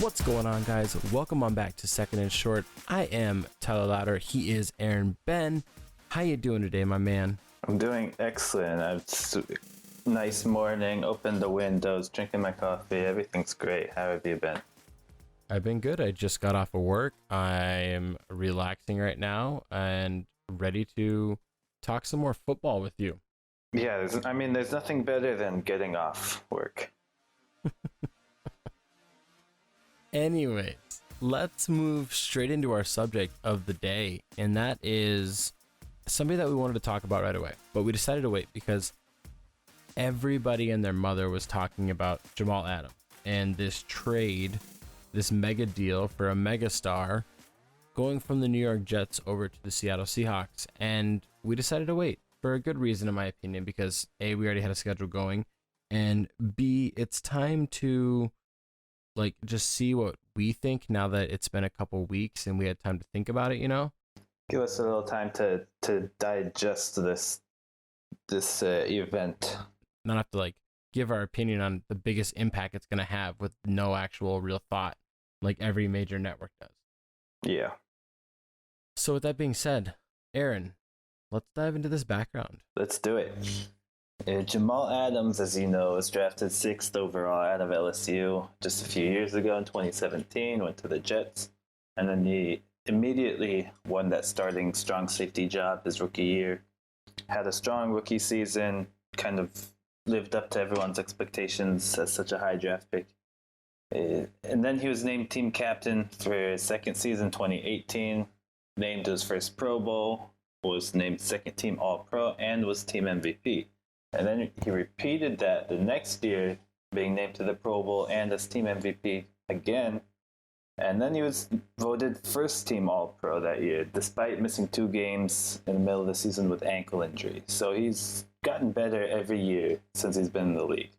What's going on, guys? Welcome on back to Second and Short. I am Tyler Louder. He is Aaron Ben. How you doing today, my man? I'm doing excellent. It's a nice morning. Opened the windows, drinking my coffee. Everything's great. How have you been? I've been good. I just got off of work. I am relaxing right now and ready to talk some more football with you. Yeah, there's nothing better than getting off work. Anyways, let's move straight into our subject of the day, and that is something that we wanted to talk about right away, but we decided to wait because everybody and their mother was talking about Jamal Adams and this trade, this mega deal for a mega star going from the New York Jets over to the Seattle Seahawks. And we decided to wait for a good reason, in my opinion, because A, we already had a schedule going, and B, it's time to just see what we think now that it's been a couple weeks and we had time to think about it, Give us a little time to digest this event. Not have to give our opinion on the biggest impact it's going to have with no actual real thought like every major network does. Yeah. So with that being said, Aaron, let's dive into this background. Let's do it. Jamal Adams, as you know, was drafted 6th overall out of LSU just a few years ago in 2017, went to the Jets, and then he immediately won that starting strong safety job his rookie year. Had a strong rookie season, kind of lived up to everyone's expectations as such a high draft pick. And then he was named team captain for his second season, 2018, named his first Pro Bowl, was named second team All-Pro, and was team MVP. And then he repeated that the next year, being named to the Pro Bowl and as team MVP again. And then he was voted first team All-Pro that year, despite missing 2 games in the middle of the season with ankle injury. So he's gotten better every year since he's been in the league.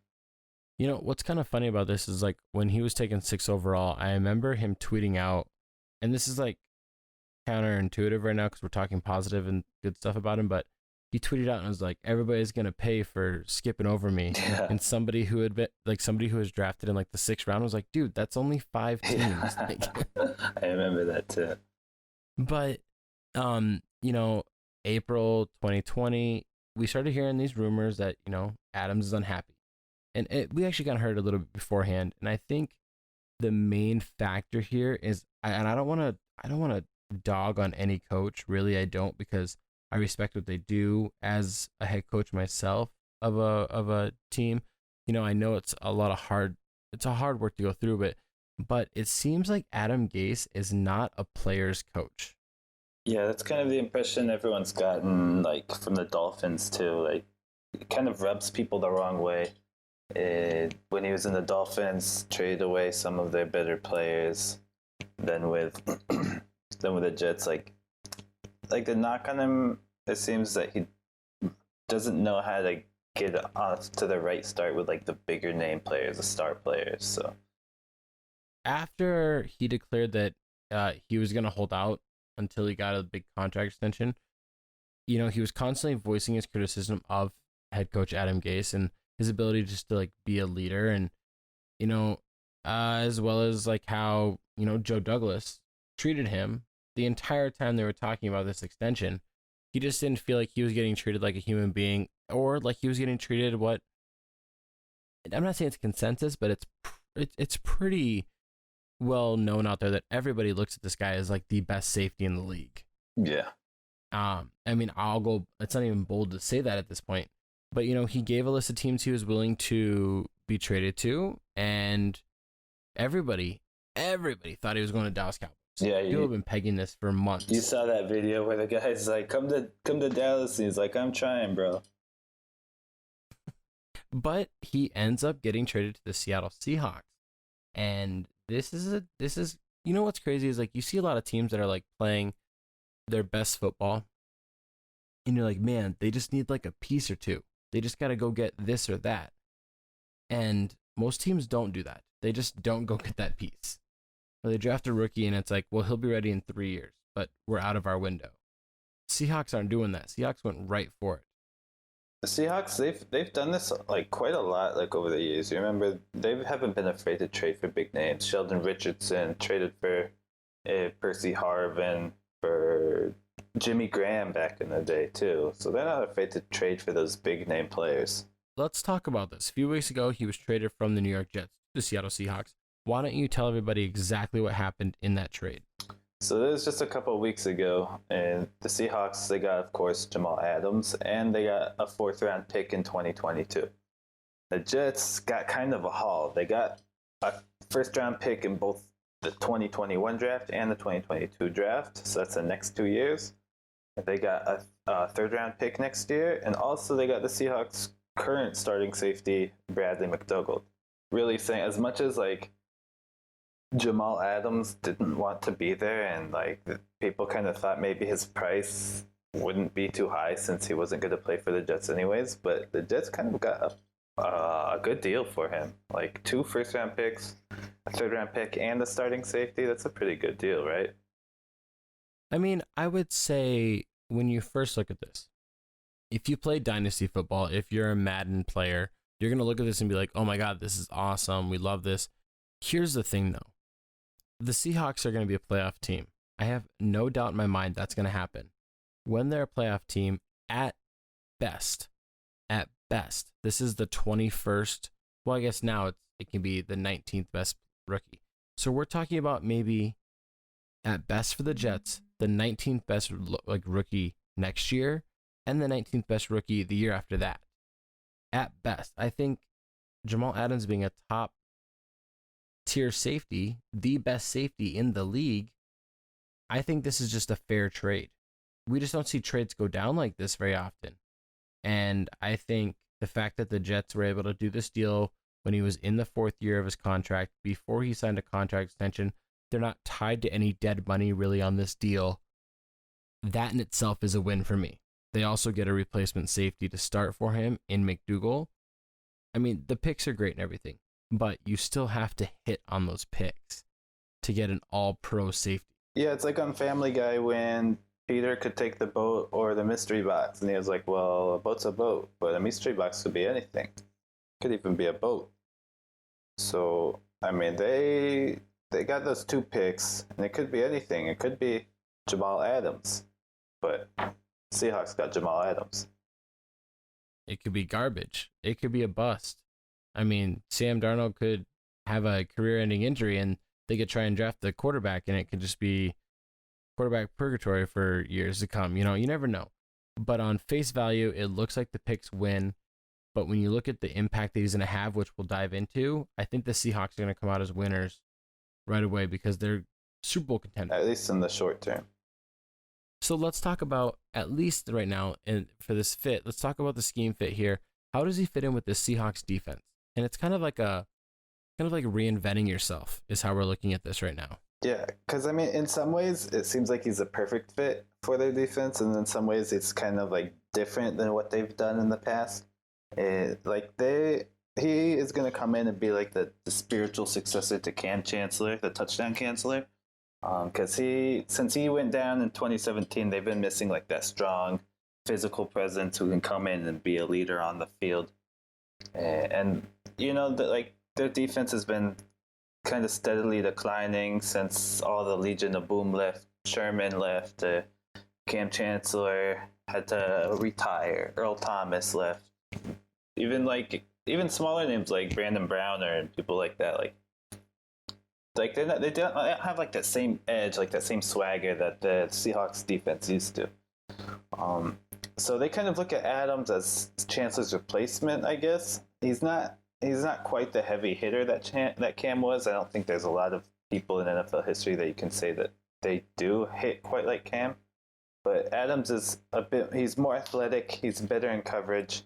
You know, what's kind of funny about this is when he was taken 6th overall, I remember him tweeting out, and this is counterintuitive right now because we're talking positive and good stuff about him, but he tweeted out and was like, everybody's going to pay for skipping over me. Yeah. And somebody who had been somebody who was drafted in the 6th round was like, dude, that's only 5 teams. Yeah. I remember that too. But, April 2020, we started hearing these rumors that, Adams is unhappy. And we actually kind of heard a little bit beforehand. And I think the main factor here is, and I don't want to dog on any coach. Really, I don't, because I respect what they do as a head coach myself of a team. I know it's a hard work to go through, but it seems like Adam Gase is not a player's coach. Yeah, that's kind of the impression everyone's gotten, from the Dolphins too. It kind of rubs people the wrong way. When he was in the Dolphins, traded away some of their better players. Then with the Jets, the knock on him, it seems that he doesn't know how to get off to the right start with the bigger name players, the star players. So after he declared that he was going to hold out until he got a big contract extension, he was constantly voicing his criticism of head coach Adam Gase and his ability just to be a leader, and as well as how Joe Douglas treated him the entire time they were talking about this extension. He just didn't feel like he was getting treated like a human being, or like he was getting treated what, I'm not saying it's consensus, but it's pretty well known out there that everybody looks at this guy as the best safety in the league. Yeah. It's not even bold to say that at this point, but he gave a list of teams he was willing to be traded to, and everybody thought he was going to Dallas Cowboys. Yeah, people have been pegging this for months. You saw that video where the guy's like, "Come to Dallas," and he's like, "I'm trying, bro." But he ends up getting traded to the Seattle Seahawks, and this is what's crazy is you see a lot of teams that are playing their best football, and you're like, man, they just need a piece or two. They just got to go get this or that, and most teams don't do that. They just don't go get that piece. Or they draft a rookie and it's well, he'll be ready in 3 years, but we're out of our window. Seahawks aren't doing that. Seahawks went right for it. The Seahawks, they've done this like quite a lot like over the years. You remember they haven't been afraid to trade for big names. Sheldon Richardson traded for Percy Harvin, for Jimmy Graham back in the day too. So they're not afraid to trade for those big name players. Let's talk about this. A few weeks ago, he was traded from the New York Jets to the Seattle Seahawks. Why don't you tell everybody exactly what happened in that trade? So this was just a couple of weeks ago, and the Seahawks, they got, of course, Jamal Adams, and they got a fourth-round pick in 2022. The Jets got kind of a haul. They got a first-round pick in both the 2021 draft and the 2022 draft, so that's the next 2 years. They got a third-round pick next year, and also they got the Seahawks' current starting safety, Bradley McDougald. Really saying, as much as, like, Jamal Adams didn't want to be there, and like people kind of thought maybe his price wouldn't be too high since he wasn't going to play for the Jets anyways. But the Jets kind of got a good deal for him, like 2 first-round picks, a third-round pick, and a starting safety. That's a pretty good deal, right? I mean, I would say when you first look at this, if you play Dynasty football, if you're a Madden player, you're going to look at this and be like, oh my God, this is awesome. We love this. Here's the thing, though. The Seahawks are going to be a playoff team. I have no doubt in my mind that's going to happen. When they're a playoff team, at best, this is the 21st. Well, I guess now it can be the 19th best rookie. So we're talking about maybe, at best for the Jets, the 19th best like rookie next year, and the 19th best rookie the year after that. At best, I think Jamal Adams being a top tier safety, the best safety in the league, I think this is just a fair trade. We just don't see trades go down like this very often. And I think the fact that the Jets were able to do this deal when he was in the 4th year of his contract, before he signed a contract extension, they're not tied to any dead money really on this deal. That in itself is a win for me. They also get a replacement safety to start for him in McDougald. I mean, the picks are great and everything, but you still have to hit on those picks to get an all-pro safety. Yeah, it's like on Family Guy when Peter could take the boat or the mystery box, and he was like, well, a boat's a boat, but a mystery box could be anything. It could even be a boat. So, I mean, they got those 2 picks, and it could be anything. It could be Jamal Adams, but Seahawks got Jamal Adams. It could be garbage. It could be a bust. I mean, Sam Darnold could have a career-ending injury, and they could try and draft the quarterback, and it could just be quarterback purgatory for years to come. You know, you never know. But on face value, it looks like the picks win. But when you look at the impact that he's going to have, which we'll dive into, I think the Seahawks are going to come out as winners right away because they're Super Bowl contenders. At least in the short term. So let's talk about, at least right now, and for this fit, let's talk about the scheme fit here. How does he fit in with the Seahawks defense? And it's kind of like reinventing yourself is how we're looking at this right now. Yeah, because I mean, in some ways, it seems like he's a perfect fit for their defense, and in some ways, it's kind of like different than what they've done in the past. He is going to come in and be like the spiritual successor to Cam Chancellor, the touchdown canceller. Because since he went down in 2017, they've been missing like that strong physical presence who can come in and be a leader on the field. And you know, their defense has been kind of steadily declining since all the Legion of Boom left. Sherman left. Cam Chancellor had to retire. Earl Thomas left. Even smaller names like Brandon Browner and people like that, they don't have like that same edge, like that same swagger that the Seahawks defense used to. So they kind of look at Adams as Chancellor's replacement, I guess. He's not quite the heavy hitter that Cam was. I don't think there's a lot of people in NFL history that you can say that they do hit quite like Cam. But Adams is he's more athletic, he's better in coverage.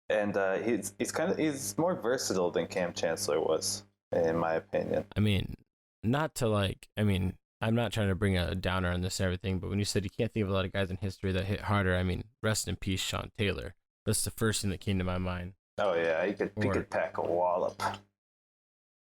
And he's more versatile than Cam Chancellor was, in my opinion. I mean, I'm not trying to bring a downer on this and everything, but when you said you can't think of a lot of guys in history that hit harder, I mean, rest in peace, Sean Taylor. That's the first thing that came to my mind. Oh yeah, he could pack a wallop.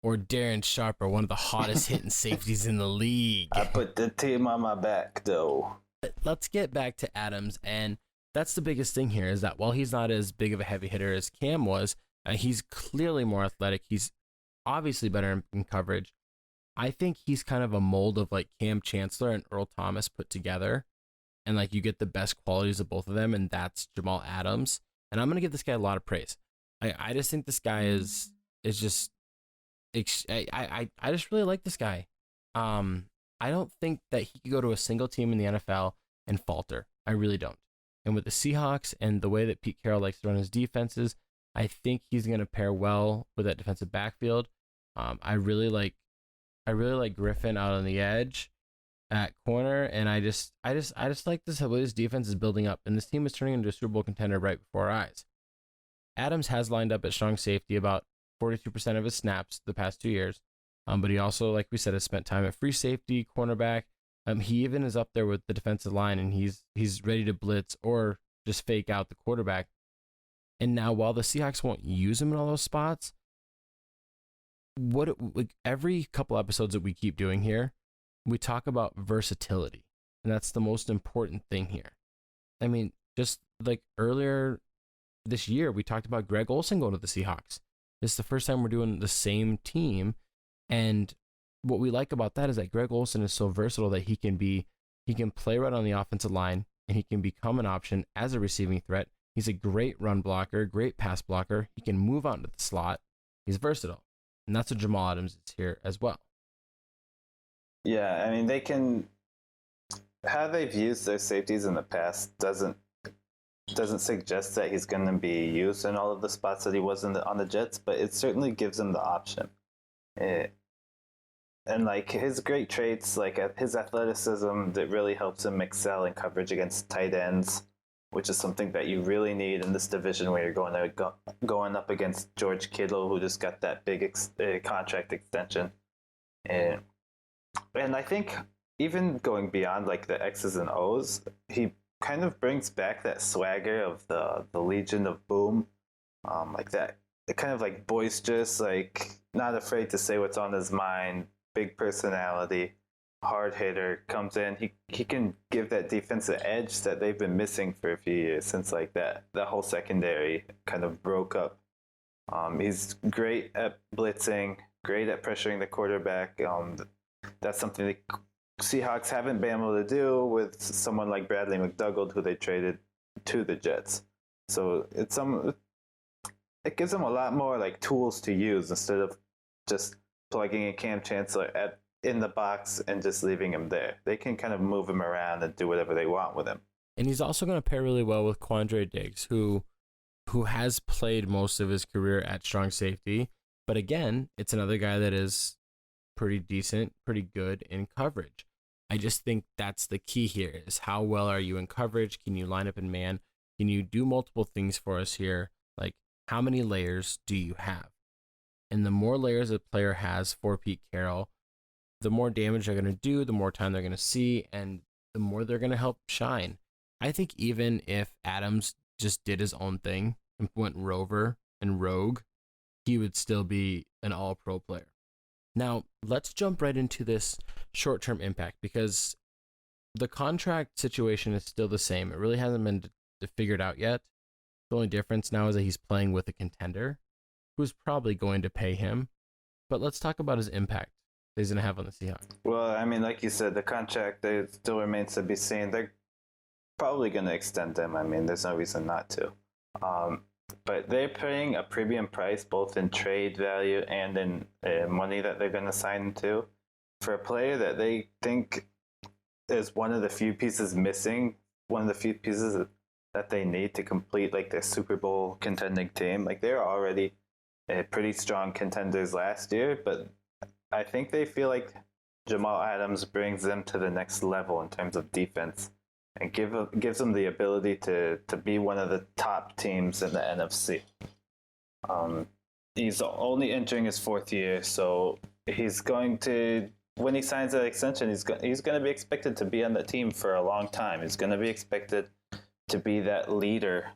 Or Darren Sharper, one of the hottest hitting safeties in the league. I put the team on my back, though. Let's get back to Adams, and that's the biggest thing here is that while he's not as big of a heavy hitter as Cam was, he's clearly more athletic. He's obviously better in coverage. I think he's kind of a mold of like Cam Chancellor and Earl Thomas put together. And like you get the best qualities of both of them, and that's Jamal Adams. And I'm gonna give this guy a lot of praise. I just think this guy is just I just really like this guy. I don't think that he could go to a single team in the NFL and falter. I really don't. And with the Seahawks and the way that Pete Carroll likes to run his defenses, I think he's going to pair well with that defensive backfield. I really like Griffin out on the edge at corner, and I just like this way this defense is building up, and this team is turning into a Super Bowl contender right before our eyes. Adams has lined up at strong safety about 42% of his snaps the past 2 years, but he also, like we said, has spent time at free safety, cornerback. He even is up there with the defensive line, and he's ready to blitz or just fake out the quarterback. And now, while the Seahawks won't use him in all those spots, every couple episodes that we keep doing here, we talk about versatility, and that's the most important thing here. I mean, just like earlier this year, we talked about Greg Olsen going to the Seahawks. This is the first time we're doing the same team, and what we like about that is that Greg Olsen is so versatile that he can play right on the offensive line, and he can become an option as a receiving threat. He's a great run blocker, great pass blocker. He can move out into the slot. He's versatile, and that's what Jamal Adams is here as well. Yeah, I mean, they can. How they've used their safeties in the past doesn't suggest that he's going to be used in all of the spots that he was on the Jets, but it certainly gives him the option. And like his great traits, like his athleticism, that really helps him excel in coverage against tight ends, which is something that you really need in this division where you're going up against George Kittle, who just got that big contract extension. And I think even going beyond like the X's and O's, he kind of brings back that swagger of the Legion of Boom, like that kind of like boisterous, like not afraid to say what's on his mind, big personality, hard hitter, comes in. He can give that defense an edge that they've been missing for a few years since like that whole secondary kind of broke up. He's great at blitzing, great at pressuring the quarterback. That's something the Seahawks haven't been able to do with someone like Bradley McDougald, who they traded to the Jets. So it gives them a lot more like tools to use instead of just plugging in Cam Chancellor in the box and just leaving him there. They can kind of move him around and do whatever they want with him. And he's also going to pair really well with Quandre Diggs, who has played most of his career at strong safety. But again, it's another guy that is pretty decent, pretty good in coverage. I just think that's the key here is how well are you in coverage? Can you line up in man? Can you do multiple things for us here? Like, how many layers do you have? And the more layers a player has for Pete Carroll, the more damage they're going to do, the more time they're going to see, and the more they're going to help shine. I think even if Adams just did his own thing and went rover and rogue, he would still be an all-pro player. Now, let's jump right into this short-term impact because the contract situation is still the same. It really hasn't been figured out yet. The only difference now is that he's playing with a contender who's probably going to pay him. But let's talk about his impact that he's going to have on the Seahawks. Well, I mean, like you said, the contract still remains to be seen. They're probably going to extend them. I mean, there's no reason not to. But they're paying a premium price both in trade value and in money that they're going to sign to for a player that they think is one of the few pieces missing, one of the few pieces that they need to complete like their Super Bowl contending team. Like they're already pretty strong contenders last year, but I think they feel like Jamal Adams brings them to the next level in terms of defense and gives them the ability to be one of the top teams in the NFC. He's only entering his fourth year, so he's going to, when he signs that extension, he's going to be expected to be on the team for a long time. He's going to be expected to be that leader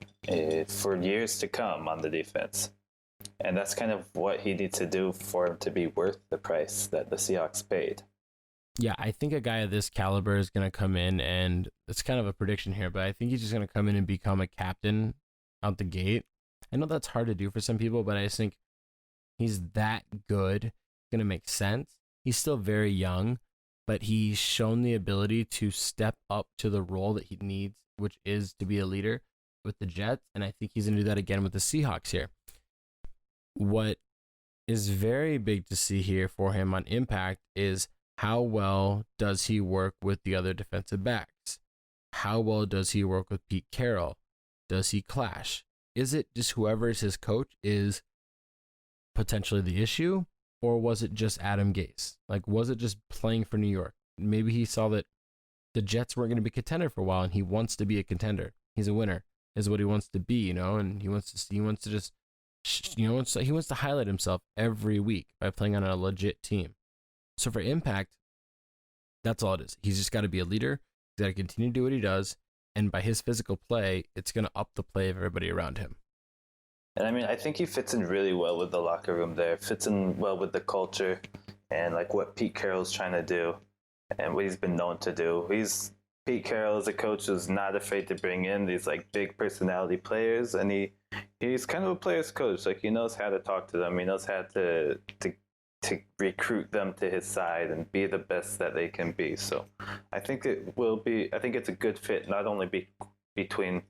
for years to come on the defense. And that's kind of what he needs to do for him to be worth the price that the Seahawks paid. Yeah, I think a guy of this caliber is going to come in, and it's kind of a prediction here, but I think he's just going to come in and become a captain out the gate. I know that's hard to do for some people, but I just think he's that good. It's going to make sense. He's still very young, but he's shown the ability to step up to the role that he needs, which is to be a leader with the Jets. And I think he's going to do that again with the Seahawks here. What is very big to see here for him on impact is how well does he work with the other defensive backs? How well does he work with Pete Carroll? Does he clash? Is it just whoever is his coach is potentially the issue, or was it just Adam Gase? Like, was it just playing for New York? Maybe he saw that the Jets weren't going to be a contender for a while, and he wants to be a contender. He's a winner, is what he wants to be, and he wants to just, he wants to highlight himself every week by playing on a legit team. So for impact, that's all it is. He's just got to be a leader. He's got to continue to do what he does, and by his physical play, it's going to up the play of everybody around him. And I mean, I think he fits in really well with the locker room there, fits in well with the culture and like what Pete Carroll's trying to do and what he's been known to do. Pete Carroll is a coach who's not afraid to bring in these like big personality players, and he's kind of a player's coach. Like, he knows how to talk to them. He knows how to recruit them to his side and be the best that they can be. So I think it's a good fit, not only between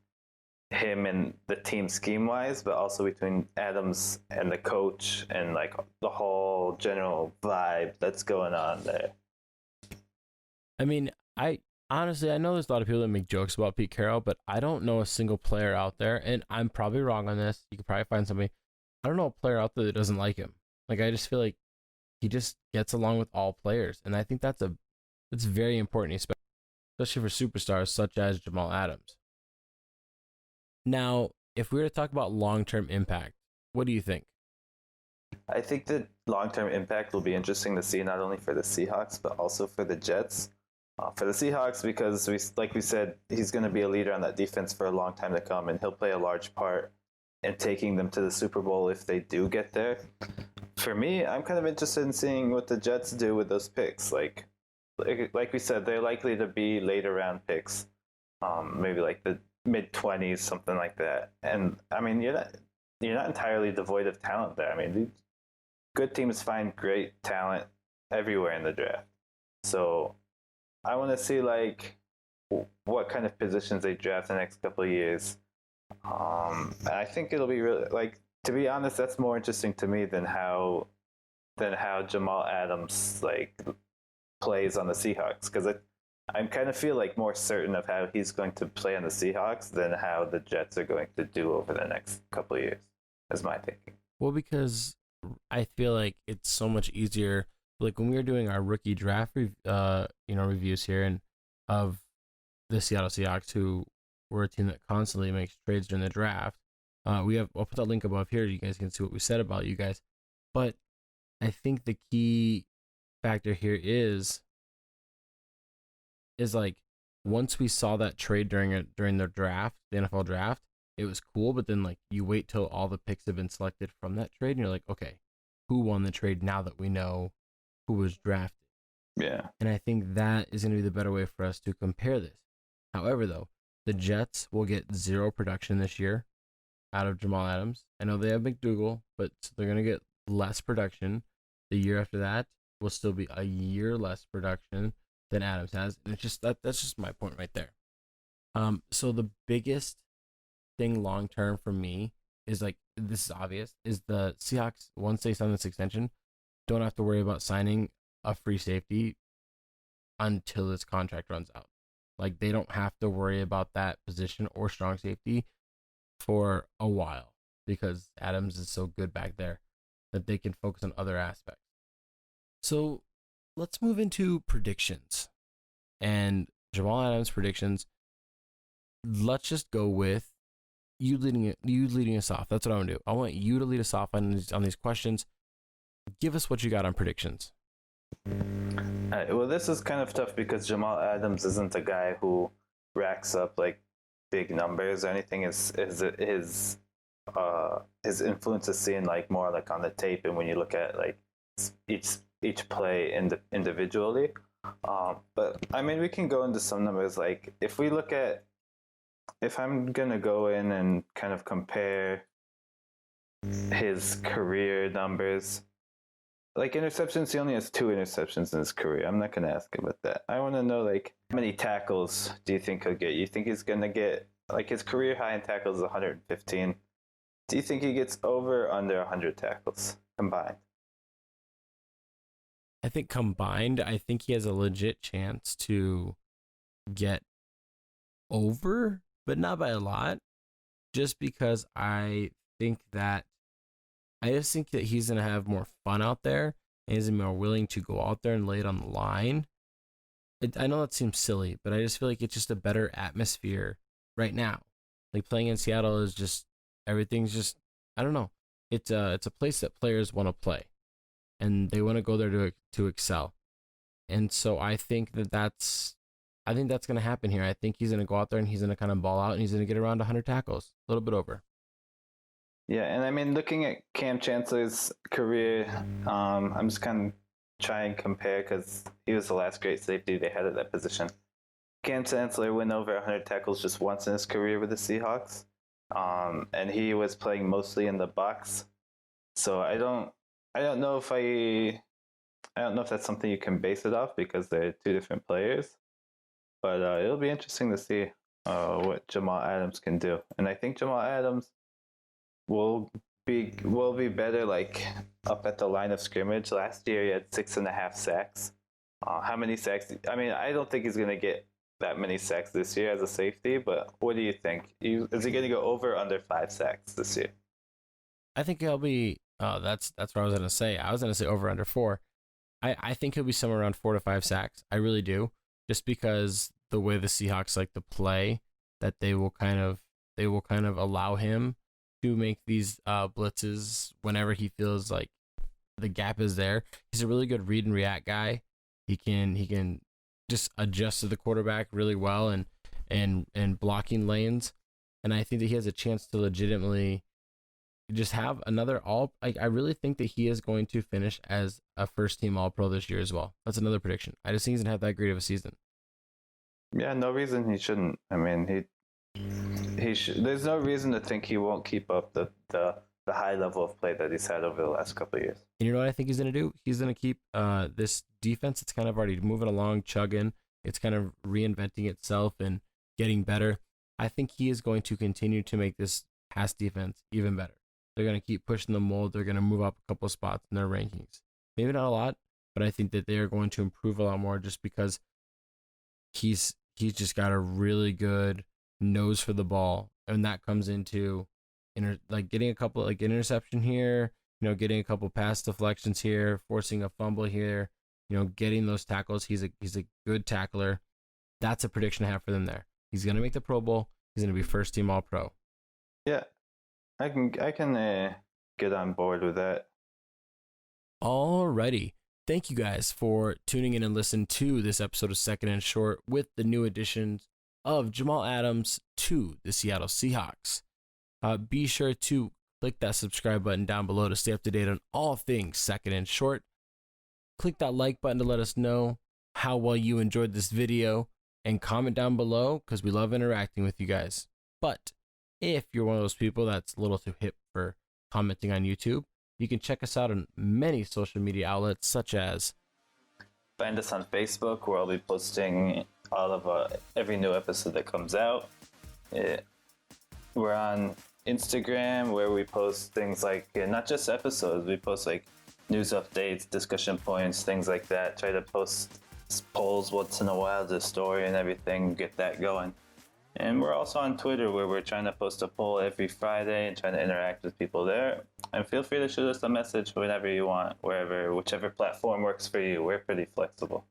him and the team scheme wise, but also between Adams and the coach and like the whole general vibe that's going on there. I mean, I honestly, I know there's a lot of people that make jokes about Pete Carroll, but I don't know a single player out there, and I'm probably wrong on this. You could probably find somebody. I don't know a player out there that doesn't like him. Like, I just feel like he just gets along with all players, and I think that's very important, especially for superstars such as Jamal Adams. Now, if we were to talk about long-term impact, what do you think? I think that long-term impact will be interesting to see, not only for the Seahawks but also for the Jets. For the Seahawks, because like we said, he's going to be a leader on that defense for a long time to come, and he'll play a large part in taking them to the Super Bowl if they do get there. For me, I'm kind of interested in seeing what the Jets do with those picks. Like we said, they're likely to be later round picks, maybe like the mid-20s, something like that. And I mean, you're not entirely devoid of talent there. I mean, good teams find great talent everywhere in the draft. So I want to see like what kind of positions they draft the next couple of years. I think it'll be really, like, to be honest, that's more interesting to me than how Jamal Adams like plays on the Seahawks, because I kind of feel like more certain of how he's going to play on the Seahawks than how the Jets are going to do over the next couple of years. Is my thinking. Well, because I feel like it's so much easier. Like when we were doing our rookie draft, reviews here and of the Seattle Seahawks, who were a team that constantly makes trades during the draft. I'll put that link above here. You guys can see what we said about you guys. But I think the key factor here is like, once we saw that trade during the draft, the NFL draft, it was cool. But then like you wait till all the picks have been selected from that trade, and you're like, okay, who won the trade now that we know who was drafted? Yeah. And I think that is going to be the better way for us to compare this. However, though, the Jets will get zero production this year out of Jamal Adams. I know they have McDougal, but they're going to get less production. The year after that will still be a year less production than Adams has. And it's just that's just my point right there. So the biggest thing long term for me is, like, this is obvious, is the Seahawks, once they sign this extension, don't have to worry about signing a free safety until this contract runs out. Like, they don't have to worry about that position or strong safety for a while, because Adams is so good back there that they can focus on other aspects. So let's move into predictions. And Jamal Adams' predictions, let's just go with you leading us off. That's what I want to do. I want you to lead us off on these questions. Give us what you got on predictions. All right, well, this is kind of tough because Jamal Adams isn't a guy who racks up like big numbers or anything. His influence is seen like more like on the tape, and when you look at like each play individually. But I mean, we can go into some numbers. Like, if I'm gonna go in and kind of compare his career numbers, like interceptions, he only has 2 interceptions in his career. I'm not gonna ask about that. I want to know, like, how many tackles do you think he'll get? You think he's gonna get, like, his career high in tackles is 115? Do you think he gets over or under 100 tackles combined? I think combined, I think he has a legit chance to get over, but not by a lot, just because I just think that he's going to have more fun out there, and he's going to be more willing to go out there and lay it on the line. I know that seems silly, but I just feel like it's just a better atmosphere right now. Like, playing in Seattle is just, everything's just, I don't know. It's a place that players want to play, and they want to go there to excel. And so I think that's going to happen here. I think he's going to go out there and he's going to kind of ball out, and he's going to get around 100 tackles, a little bit over. Yeah, and I mean, looking at Cam Chancellor's career, I'm just kind of trying to compare because he was the last great safety they had at that position. Cam Chancellor went over 100 tackles just once in his career with the Seahawks, and he was playing mostly in the box. So I don't know if that's something you can base it off because they're 2 different players. But it'll be interesting to see what Jamal Adams can do, and I think Jamal Adams will be better, like, up at the line of scrimmage. Last year he had 6.5 sacks. How many sacks? I mean, I don't think he's gonna get that many sacks this year as a safety, but what do you think? Is he gonna go over or under 5 sacks this year? I think he'll be. That's what I was gonna say. I was gonna say over under 4. I think he'll be somewhere around 4 to 5 sacks. I really do, just because the way the Seahawks like to play, that they will kind of allow him to make these blitzes whenever he feels like the gap is there. He's a really good read and react guy. He can just adjust to the quarterback really well and blocking lanes. And I think that he has a chance to legitimately just have another I really think that he is going to finish as a first team All-Pro this year as well. That's another prediction. I just think he's gonna have that great of a season. Yeah, no reason he shouldn't. I mean, there's no reason to think he won't keep up the high level of play that he's had over the last couple of years. And you know what I think he's going to do? He's going to keep this defense. It's kind of already moving along, chugging. It's kind of reinventing itself and getting better. I think he is going to continue to make this pass defense even better. They're going to keep pushing the mold. They're going to move up a couple spots in their rankings. Maybe not a lot, but I think that they are going to improve a lot more just because he's just got a really good nose for the ball, and that comes into getting a couple interception here, getting a couple pass deflections here, forcing a fumble here, getting those tackles. He's a good tackler. That's a prediction I have for them there. He's gonna make the Pro Bowl. He's gonna be first team All-Pro. Yeah, I can get on board with that. Alrighty. Thank you guys for tuning in and listening to this episode of Second and Short with the new additions of Jamal Adams to the Seattle Seahawks. Be sure to click that subscribe button down below to stay up to date on all things Second and Short. Click that like button to let us know how well you enjoyed this video, and comment down below because we love interacting with you guys. But if you're one of those people that's a little too hip for commenting on YouTube, you can check us out on many social media outlets such as find us on Facebook, where I'll be posting all of every new episode that comes out. We're on Instagram, where we post things like not just episodes, we post like news updates, discussion points, things like that. Try to post polls once in a while, the story and everything, get that going. And we're also on Twitter, where we're trying to post a poll every Friday and trying to interact with people there. And feel free to shoot us a message whenever you want, whichever platform works for you. We're pretty flexible.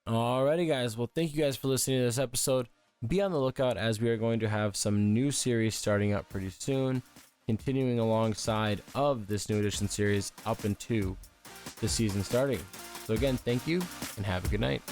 Alrighty, guys. Well, thank you guys for listening to this episode. Be on the lookout, as we are going to have some new series starting up pretty soon, continuing alongside of this new edition series up into the season starting. So again, thank you and have a good night.